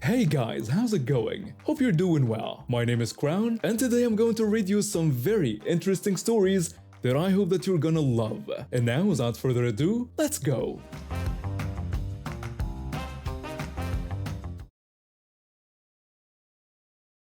Hey guys, how's it going? Hope you're doing well. My name is Crown, and today I'm going to read you some very interesting stories that I hope that you're gonna love. And now, without further ado, let's go!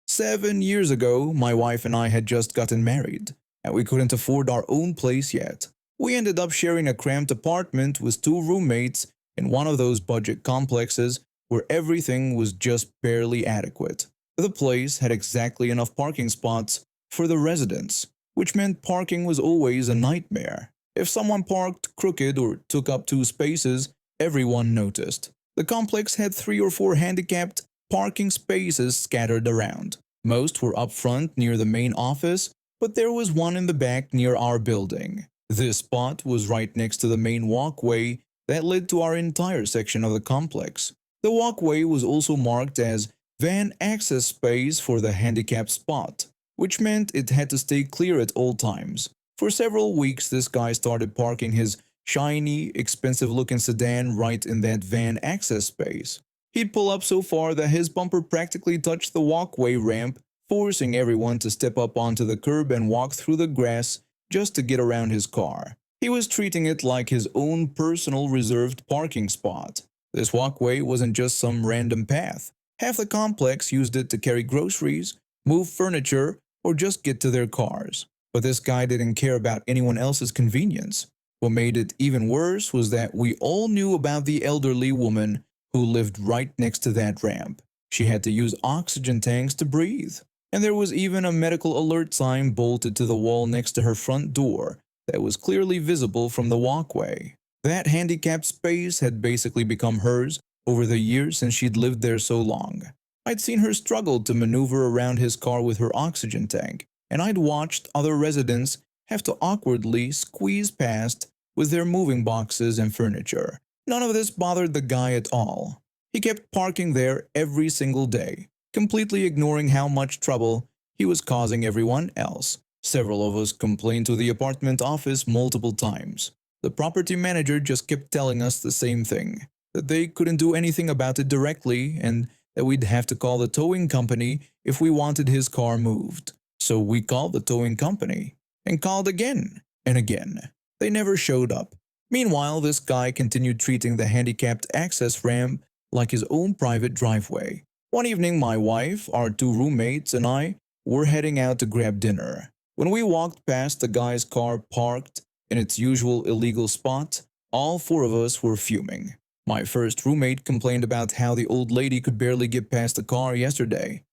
7 years ago, my wife and I had just gotten married, and we couldn't afford our own place yet. We ended up sharing a cramped apartment with two roommates in one of those budget complexes where everything was just barely adequate. The place had exactly enough parking spots for the residents, which meant parking was always a nightmare. If someone parked crooked or took up two spaces, everyone noticed. The complex had 3 or 4 handicapped parking spaces scattered around. Most were up front near the main office, but there was one in the back near our building. This spot was right next to the main walkway that led to our entire section of the complex. The walkway was also marked as van access space for the handicapped spot, which meant it had to stay clear at all times. For several weeks, this guy started parking his shiny, expensive-looking sedan right in that van access space. He'd pull up so far that his bumper practically touched the walkway ramp, forcing everyone to step up onto the curb and walk through the grass just to get around his car. He was treating it like his own personal reserved parking spot. This walkway wasn't just some random path. Half the complex used it to carry groceries, move furniture, or just get to their cars. But this guy didn't care about anyone else's convenience. What made it even worse was that we all knew about the elderly woman who lived right next to that ramp. She had to use oxygen tanks to breathe. And there was even a medical alert sign bolted to the wall next to her front door that was clearly visible from the walkway. That handicapped space had basically become hers over the years since she'd lived there so long. I'd seen her struggle to maneuver around his car with her oxygen tank, and I'd watched other residents have to awkwardly squeeze past with their moving boxes and furniture. None of this bothered the guy at all. He kept parking there every single day, completely ignoring how much trouble he was causing everyone else. Several of us complained to the apartment office multiple times. The property manager just kept telling us the same thing, that they couldn't do anything about it directly and that we'd have to call the towing company if we wanted his car moved. So we called the towing company and called again and again. They never showed up. Meanwhile, this guy continued treating the handicapped access ramp like his own private driveway. One evening, my wife, our two roommates, and I were heading out to grab dinner. When we walked past the guy's car parked in its usual illegal spot, all four of us were fuming. My first roommate complained about how the old lady could barely get past the car yesterday.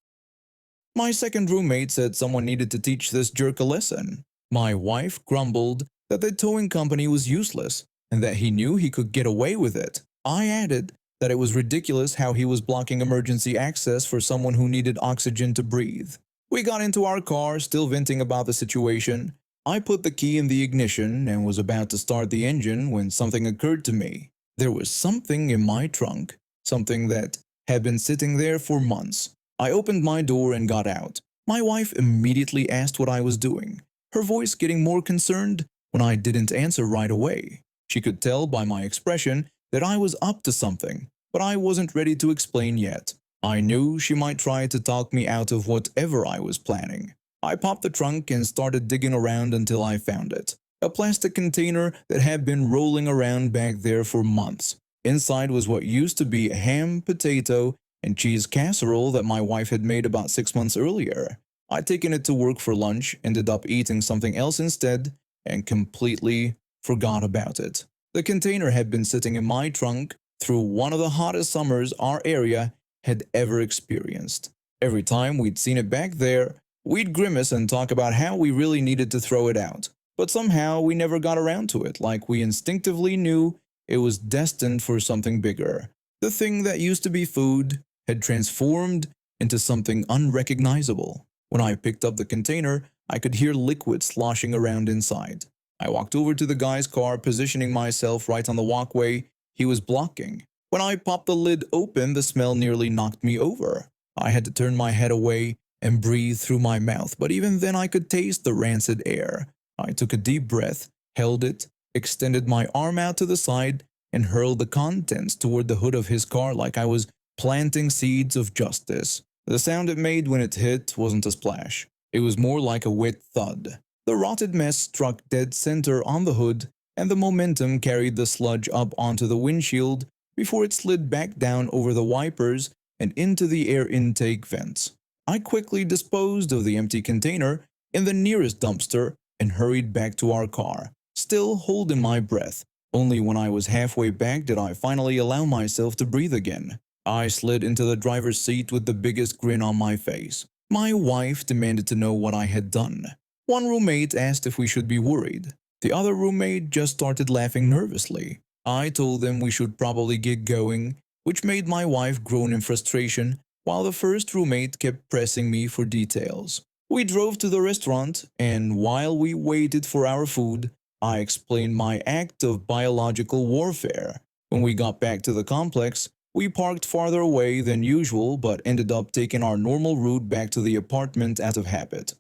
My second roommate said someone needed to teach this jerk a lesson. My wife grumbled that the towing company was useless and that he knew he could get away with it. I added that it was ridiculous how he was blocking emergency access for someone who needed oxygen to breathe. We got into our car, still venting about the situation. I put the key in the ignition and was about to start the engine when something occurred to me. There was something in my trunk, something that had been sitting there for months. I opened my door and got out. My wife immediately asked what I was doing, her voice getting more concerned when I didn't answer right away. She could tell by my expression that I was up to something, but I wasn't ready to explain yet. I knew she might try to talk me out of whatever I was planning. I popped the trunk and started digging around until I found it. A plastic container that had been rolling around back there for months. Inside was what used to be a ham, potato, and cheese casserole that my wife had made about 6 months earlier. I'd taken it to work for lunch, ended up eating something else instead, and completely forgot about it. The container had been sitting in my trunk through one of the hottest summers our area had ever experienced. Every time we'd seen it back there, we'd grimace and talk about how we really needed to throw it out. But somehow we never got around to it, like we instinctively knew it was destined for something bigger. The thing that used to be food had transformed into something unrecognizable. When I picked up the container, I could hear liquid sloshing around inside. I walked over to the guy's car, positioning myself right on the walkway he was blocking. When I popped the lid open, the smell nearly knocked me over. I had to turn my head away and breathe through my mouth, but even then I could taste the rancid air. I took a deep breath, held it, extended my arm out to the side, and hurled the contents toward the hood of his car like I was planting seeds of justice. The sound it made when it hit wasn't a splash. It was more like a wet thud. The rotted mess struck dead center on the hood, and the momentum carried the sludge up onto the windshield before it slid back down over the wipers and into the air intake vents. I quickly disposed of the empty container in the nearest dumpster and hurried back to our car, still holding my breath. Only when I was halfway back did I finally allow myself to breathe again. I slid into the driver's seat with the biggest grin on my face. My wife demanded to know what I had done. One roommate asked if we should be worried. The other roommate just started laughing nervously. I told them we should probably get going, which made my wife groan in frustration, while the first roommate kept pressing me for details. We drove to the restaurant, and while we waited for our food, I explained my act of biological warfare. When we got back to the complex, we parked farther away than usual but ended up taking our normal route back to the apartment out of habit.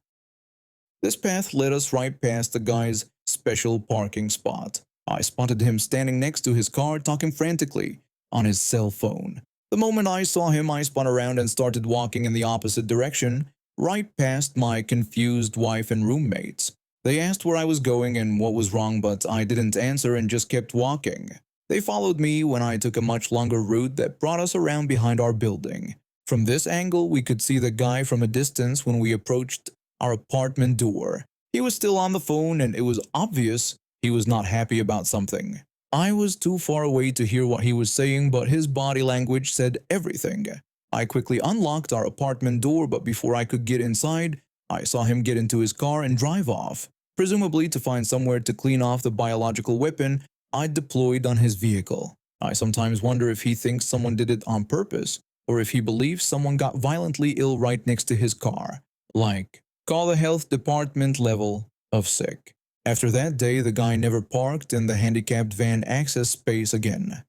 This path led us right past the guy's special parking spot. I spotted him standing next to his car talking frantically on his cell phone. The moment I saw him, I spun around and started walking in the opposite direction, right past my confused wife and roommates. They asked where I was going and what was wrong, but I didn't answer and just kept walking. They followed me when I took a much longer route that brought us around behind our building. From this angle, we could see the guy from a distance when we approached our apartment door. He was still on the phone, and it was obvious he was not happy about something. I was too far away to hear what he was saying, but his body language said everything. I quickly unlocked our apartment door, but before I could get inside, I saw him get into his car and drive off, presumably to find somewhere to clean off the biological weapon I'd deployed on his vehicle. I sometimes wonder if he thinks someone did it on purpose, or if he believes someone got violently ill right next to his car. Like, call the health department level of sick. After that day, the guy never parked in the handicapped van access space again.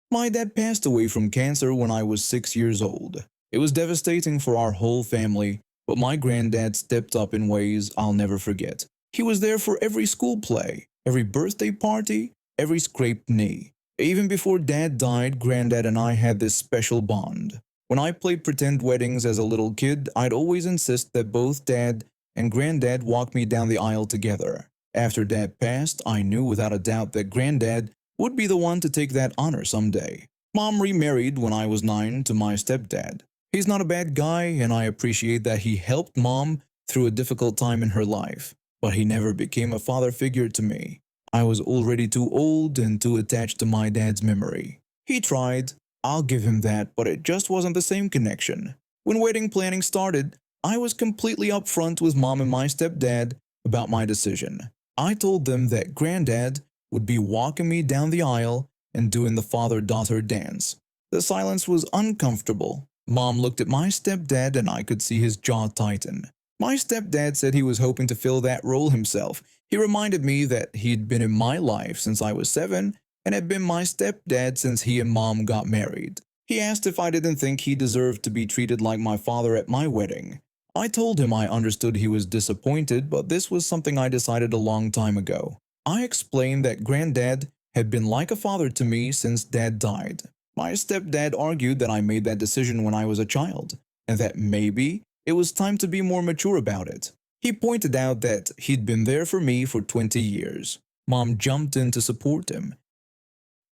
My dad passed away from cancer when I was 6 years old. It was devastating for our whole family, but my granddad stepped up in ways I'll never forget. He was there for every school play, every birthday party, every scraped knee. Even before Dad died, Granddad and I had this special bond. When I played pretend weddings as a little kid, I'd always insist that both Dad and Granddad walk me down the aisle together. After Dad passed, I knew without a doubt that Granddad would be the one to take that honor someday. Mom remarried when I was 9 to my stepdad. He's not a bad guy, and I appreciate that he helped Mom through a difficult time in her life, but he never became a father figure to me. I was already too old and too attached to my dad's memory. He tried, I'll give him that, but it just wasn't the same connection. When wedding planning started, I was completely upfront with Mom and my stepdad about my decision. I told them that Granddad would be walking me down the aisle and doing the father-daughter dance. The silence was uncomfortable. Mom looked at my stepdad and I could see his jaw tighten. My stepdad said he was hoping to fill that role himself. He reminded me that he'd been in my life since I was 7 and had been my stepdad since he and Mom got married. He asked if I didn't think he deserved to be treated like my father at my wedding. I told him I understood he was disappointed, but this was something I decided a long time ago. I explained that Granddad had been like a father to me since Dad died. My stepdad argued that I made that decision when I was a child, and that maybe it was time to be more mature about it. He pointed out that he'd been there for me for 20 years. Mom jumped in to support him.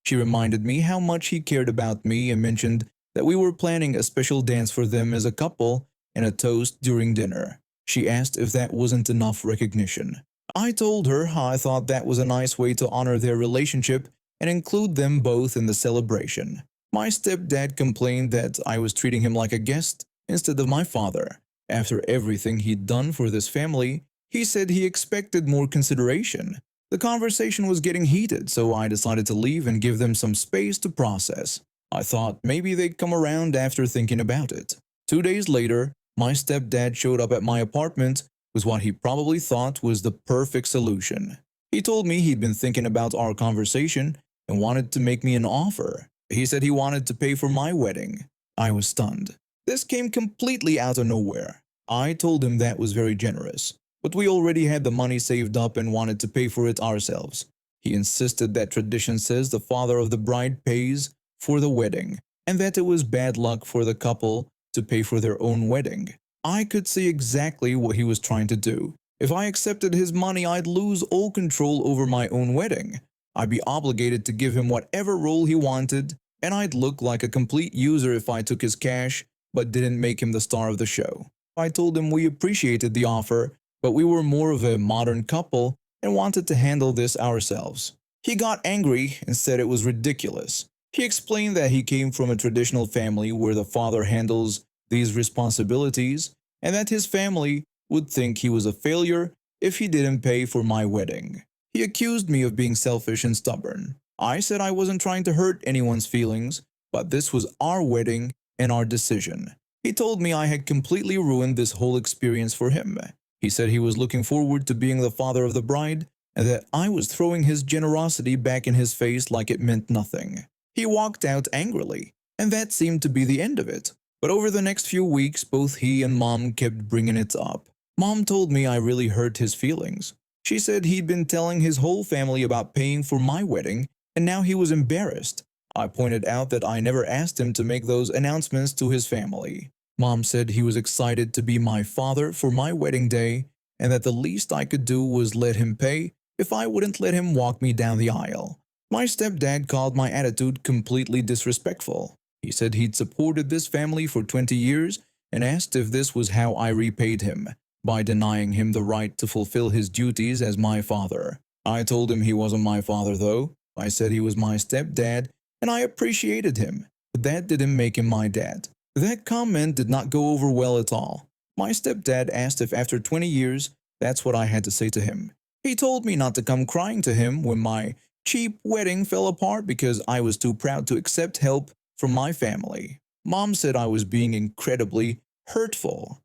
She reminded me how much he cared about me and mentioned that we were planning a special dance for them as a couple and a toast during dinner. She asked if that wasn't enough recognition. I told her how I thought that was a nice way to honor their relationship and include them both in the celebration. My stepdad complained that I was treating him like a guest instead of my father. After everything he'd done for this family, he said he expected more consideration. The conversation was getting heated, so I decided to leave and give them some space to process. I thought maybe they'd come around after thinking about it. 2 days later, my stepdad showed up at my apartment with what he probably thought was the perfect solution. He told me he'd been thinking about our conversation and wanted to make me an offer. He said he wanted to pay for my wedding. I was stunned. This came completely out of nowhere. I told him that was very generous, but we already had the money saved up and wanted to pay for it ourselves. He insisted that tradition says the father of the bride pays for the wedding, and that it was bad luck for the couple to pay for their own wedding. I could see exactly what he was trying to do. If I accepted his money, I'd lose all control over my own wedding. I'd be obligated to give him whatever role he wanted, and I'd look like a complete user if I took his cash but didn't make him the star of the show. I told him we appreciated the offer, but we were more of a modern couple and wanted to handle this ourselves. He got angry and said it was ridiculous. He explained that he came from a traditional family where the father handles these responsibilities and that his family would think he was a failure if he didn't pay for my wedding. He accused me of being selfish and stubborn. I said I wasn't trying to hurt anyone's feelings, but this was our wedding and our decision. He told me I had completely ruined this whole experience for him. He said he was looking forward to being the father of the bride and that I was throwing his generosity back in his face like it meant nothing. He walked out angrily, and that seemed to be the end of it. But over the next few weeks, both he and Mom kept bringing it up. Mom told me I really hurt his feelings. She said he'd been telling his whole family about paying for my wedding, and now he was embarrassed. I pointed out that I never asked him to make those announcements to his family. Mom said he was excited to be my father for my wedding day, and that the least I could do was let him pay if I wouldn't let him walk me down the aisle. My stepdad called my attitude completely disrespectful. He said he'd supported this family for 20 years and asked if this was how I repaid him, by denying him the right to fulfill his duties as my father. I told him he wasn't my father though. I said he was my stepdad and I appreciated him, but that didn't make him my dad. That comment did not go over well at all. My stepdad asked if after 20 years, that's what I had to say to him. He told me not to come crying to him when my cheap wedding fell apart because I was too proud to accept help from my family. Mom said I was being incredibly hurtful.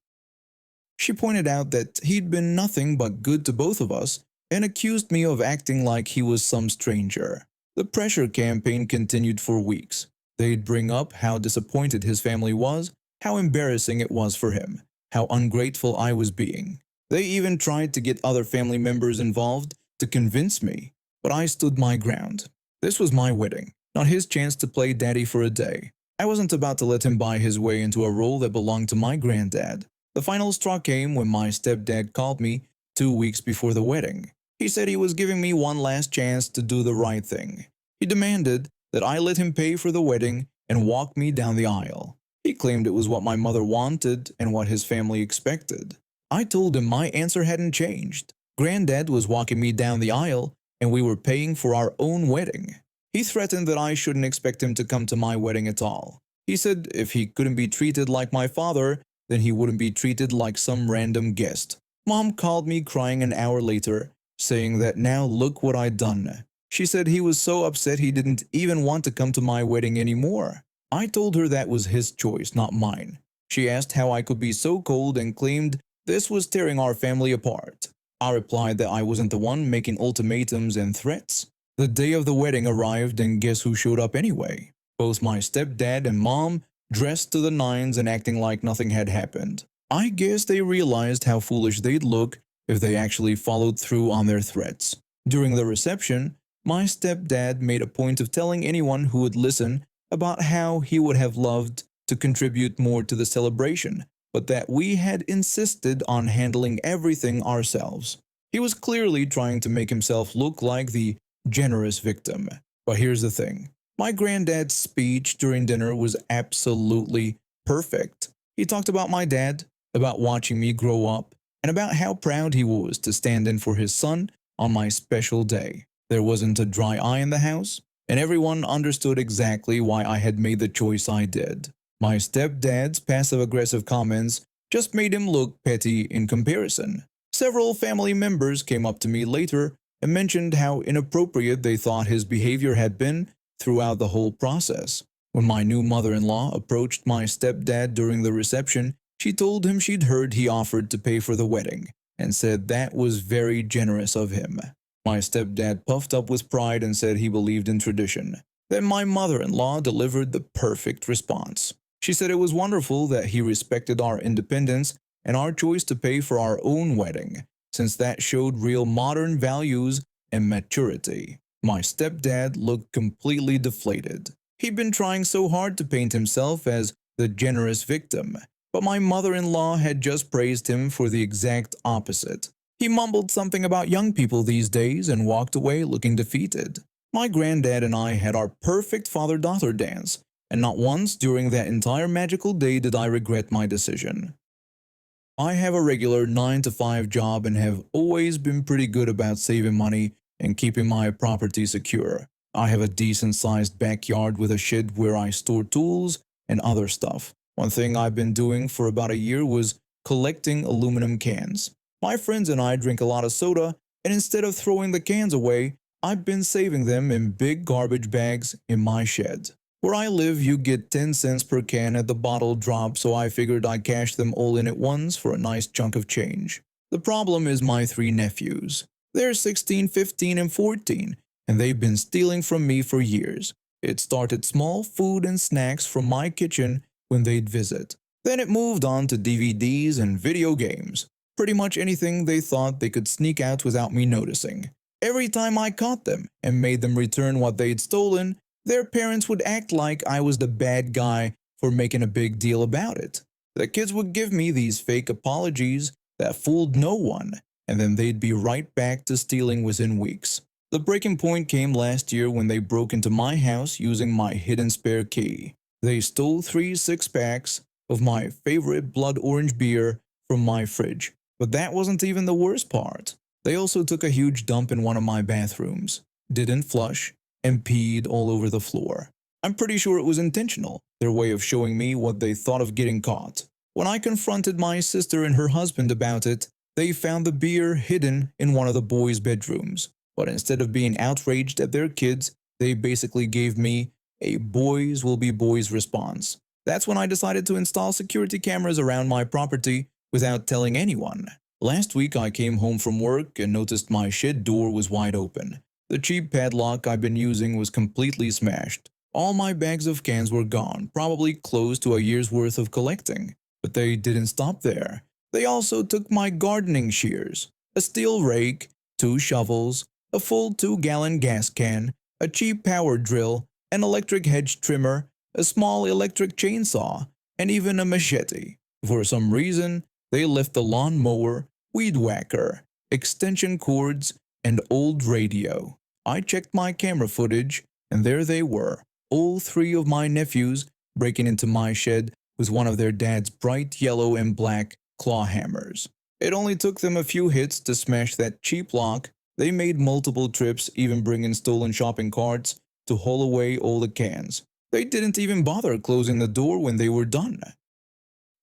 She pointed out that he'd been nothing but good to both of us and accused me of acting like he was some stranger. The pressure campaign continued for weeks. They'd bring up how disappointed his family was, how embarrassing it was for him, how ungrateful I was being. They even tried to get other family members involved to convince me, but I stood my ground. This was my wedding, not his chance to play daddy for a day. I wasn't about to let him buy his way into a role that belonged to my granddad. The final straw came when my stepdad called me 2 weeks before the wedding. He said he was giving me one last chance to do the right thing. He demanded that I let him pay for the wedding and walk me down the aisle. He claimed it was what my mother wanted and what his family expected. I told him my answer hadn't changed. Granddad was walking me down the aisle and we were paying for our own wedding. He threatened that I shouldn't expect him to come to my wedding at all. He said if he couldn't be treated like my father, then he wouldn't be treated like some random guest. Mom called me crying an hour later, saying that now look what I'd done. She said he was so upset he didn't even want to come to my wedding anymore. I told her that was his choice, not mine. She asked how I could be so cold and claimed this was tearing our family apart. I replied that I wasn't the one making ultimatums and threats. The day of the wedding arrived and guess who showed up anyway? Both my stepdad and mom, dressed to the nines and acting like nothing had happened. I guess they realized how foolish they'd look if they actually followed through on their threats. During the reception, my stepdad made a point of telling anyone who would listen about how he would have loved to contribute more to the celebration, but that we had insisted on handling everything ourselves. He was clearly trying to make himself look like the generous victim. But here's the thing. My granddad's speech during dinner was absolutely perfect. He talked about my dad, about watching me grow up, and about how proud he was to stand in for his son on my special day. There wasn't a dry eye in the house, and everyone understood exactly why I had made the choice I did. My stepdad's passive-aggressive comments just made him look petty in comparison. Several family members came up to me later and mentioned how inappropriate they thought his behavior had been throughout the whole process. When my new mother-in-law approached my stepdad during the reception, she told him she'd heard he offered to pay for the wedding and said that was very generous of him. My stepdad puffed up with pride and said he believed in tradition. Then my mother-in-law delivered the perfect response. She said it was wonderful that he respected our independence and our choice to pay for our own wedding, since that showed real modern values and maturity. My stepdad looked completely deflated. He'd been trying so hard to paint himself as the generous victim, but my mother-in-law had just praised him for the exact opposite. He mumbled something about young people these days and walked away looking defeated. My granddad and I had our perfect father-daughter dance, and not once during that entire magical day did I regret my decision. I have a regular 9 to 5 job and have always been pretty good about saving money and keeping my property secure. I have a decent sized backyard with a shed where I store tools and other stuff. One thing I've been doing for about a year was collecting aluminum cans. My friends and I drink a lot of soda, and instead of throwing the cans away, I've been saving them in big garbage bags in my shed. Where I live, you get 10 cents per can at the bottle drop, so I figured I'd cash them all in at once for a nice chunk of change. The problem is my 3 nephews. They're 16, 15, and 14, and they've been stealing from me for years. It started small food and snacks from my kitchen when they'd visit. Then it moved on to DVDs and video games. Pretty much anything they thought they could sneak out without me noticing. Every time I caught them and made them return what they'd stolen, their parents would act like I was the bad guy for making a big deal about it. The kids would give me these fake apologies that fooled no one, and then they'd be right back to stealing within weeks. The breaking point came last year when they broke into my house using my hidden spare key. They stole 3 six-packs of my favorite blood orange beer from my fridge. But that wasn't even the worst part. They also took a huge dump in one of my bathrooms, didn't flush, and peed all over the floor. I'm pretty sure it was intentional, their way of showing me what they thought of getting caught. When I confronted my sister and her husband about it, they found the beer hidden in one of the boys' bedrooms. But instead of being outraged at their kids, they basically gave me a boys will be boys response. That's when I decided to install security cameras around my property without telling anyone. Last week I came home from work and noticed my shed door was wide open. The cheap padlock I've been using was completely smashed. All my bags of cans were gone, probably close to a year's worth of collecting. But they didn't stop there. They also took my gardening shears, a steel rake, 2 shovels, a full 2-gallon gas can, a cheap power drill, an electric hedge trimmer, a small electric chainsaw, and even a machete. For some reason, they left the lawn mower, weed whacker, extension cords, and old radio. I checked my camera footage, and there they were, all 3 of my nephews breaking into my shed with one of their dad's bright yellow and black claw hammers. It only took them a few hits to smash that cheap lock. They made multiple trips, even bringing stolen shopping carts to haul away all the cans. They didn't even bother closing the door when they were done.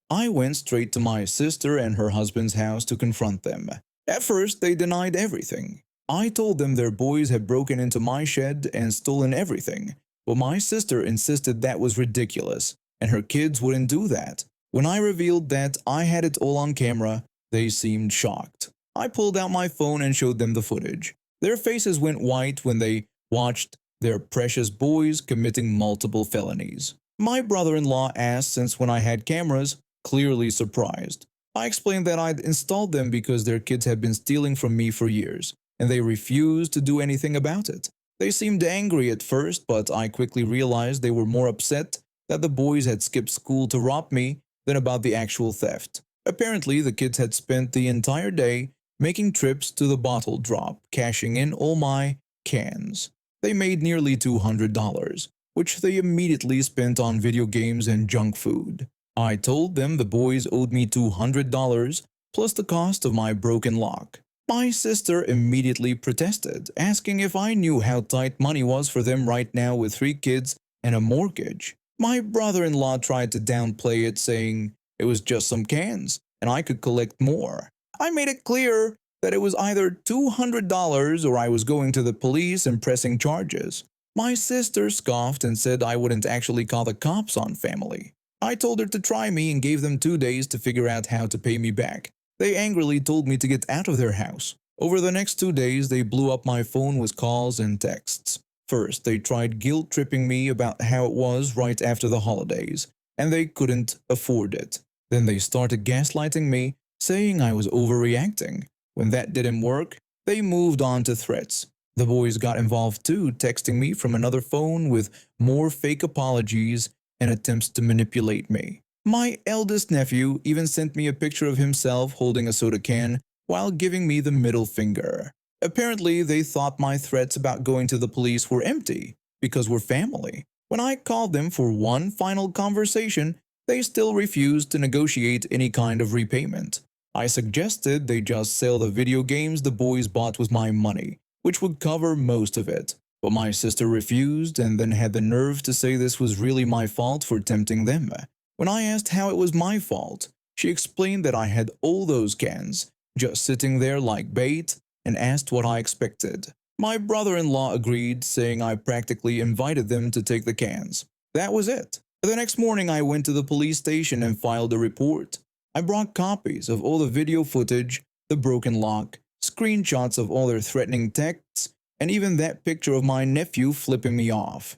I went straight to my sister and her husband's house to confront them. At first, they denied everything. I told them their boys had broken into my shed and stolen everything, but my sister insisted that was ridiculous, and her kids wouldn't do that. When I revealed that I had it all on camera, they seemed shocked. I pulled out my phone and showed them the footage. Their faces went white when they watched their precious boys committing multiple felonies. My brother-in-law asked since when I had cameras, clearly surprised. I explained that I'd installed them because their kids had been stealing from me for years, and they refused to do anything about it. They seemed angry at first, but I quickly realized they were more upset that the boys had skipped school to rob me than about the actual theft. Apparently, the kids had spent the entire day making trips to the bottle drop, cashing in all my cans. They made nearly $200, which they immediately spent on video games and junk food. I told them the boys owed me $200 plus the cost of my broken lock. My sister immediately protested, asking if I knew how tight money was for them right now with 3 kids and a mortgage. My brother-in-law tried to downplay it, saying it was just some cans and I could collect more. I made it clear that it was either $200 or I was going to the police and pressing charges. My sister scoffed and said I wouldn't actually call the cops on family. I told her to try me and gave them 2 days to figure out how to pay me back. They angrily told me to get out of their house. Over the next 2 days, they blew up my phone with calls and texts. First, they tried guilt-tripping me about how it was right after the holidays, and they couldn't afford it. Then they started gaslighting me, saying I was overreacting. When that didn't work, they moved on to threats. The boys got involved too, texting me from another phone with more fake apologies and attempts to manipulate me. My eldest nephew even sent me a picture of himself holding a soda can while giving me the middle finger. Apparently, they thought my threats about going to the police were empty because we're family. When I called them for one final conversation, they still refused to negotiate any kind of repayment. I suggested they just sell the video games the boys bought with my money, which would cover most of it. But my sister refused and then had the nerve to say this was really my fault for tempting them. When I asked how it was my fault, she explained that I had all those cans just sitting there like bait and asked what I expected. My brother-in-law agreed, saying I practically invited them to take the cans. That was it. The next morning I went to the police station and filed a report. I brought copies of all the video footage, the broken lock, screenshots of all their threatening texts, and even that picture of my nephew flipping me off.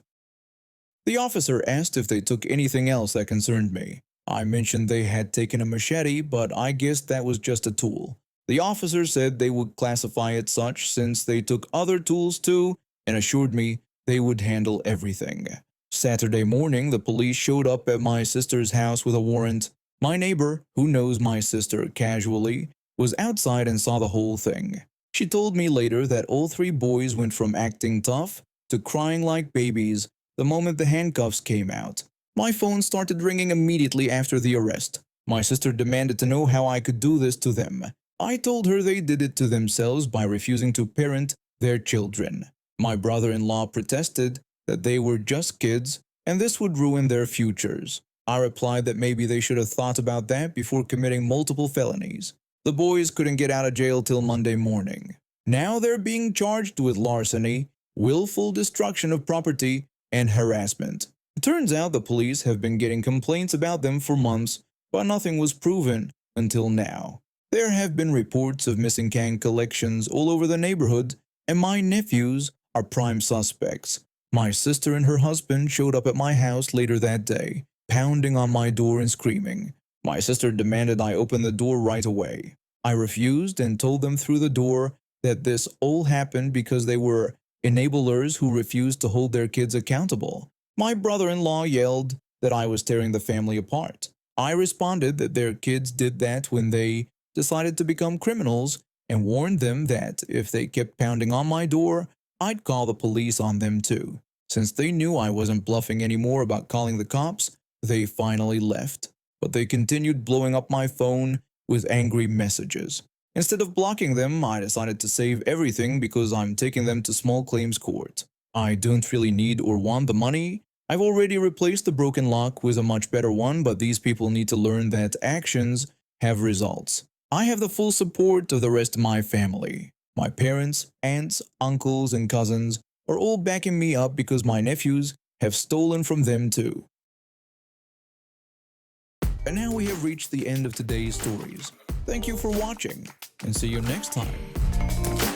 The officer asked if they took anything else that concerned me. I mentioned they had taken a machete, but I guessed that was just a tool. The officer said they would classify it such since they took other tools too and assured me they would handle everything. Saturday morning, the police showed up at my sister's house with a warrant. My neighbor, who knows my sister casually, was outside and saw the whole thing. She told me later that all three boys went from acting tough to crying like babies the moment the handcuffs came out. My phone started ringing immediately after the arrest. My sister demanded to know how I could do this to them. I told her they did it to themselves by refusing to parent their children. My brother-in-law protested that they were just kids and this would ruin their futures. I replied that maybe they should have thought about that before committing multiple felonies. The boys couldn't get out of jail till Monday morning. Now they're being charged with larceny, willful destruction of property, and harassment. It turns out the police have been getting complaints about them for months, but nothing was proven until now. There have been reports of missing can collections all over the neighborhood, and my nephews are prime suspects. My sister and her husband showed up at my house later that day, pounding on my door and screaming. My sister demanded I open the door right away. I refused and told them through the door that this all happened because they were enablers who refused to hold their kids accountable. My brother-in-law yelled that I was tearing the family apart. I responded that their kids did that when they decided to become criminals and warned them that if they kept pounding on my door, I'd call the police on them too. Since they knew I wasn't bluffing anymore about calling the cops, they finally left. But they continued blowing up my phone with angry messages. Instead of blocking them, I decided to save everything because I'm taking them to small claims court. I don't really need or want the money. I've already replaced the broken lock with a much better one, but these people need to learn that actions have results. I have the full support of the rest of my family. My parents, aunts, uncles, and cousins are all backing me up because my nephews have stolen from them too. And now we have reached the end of today's stories. Thank you for watching, and see you next time.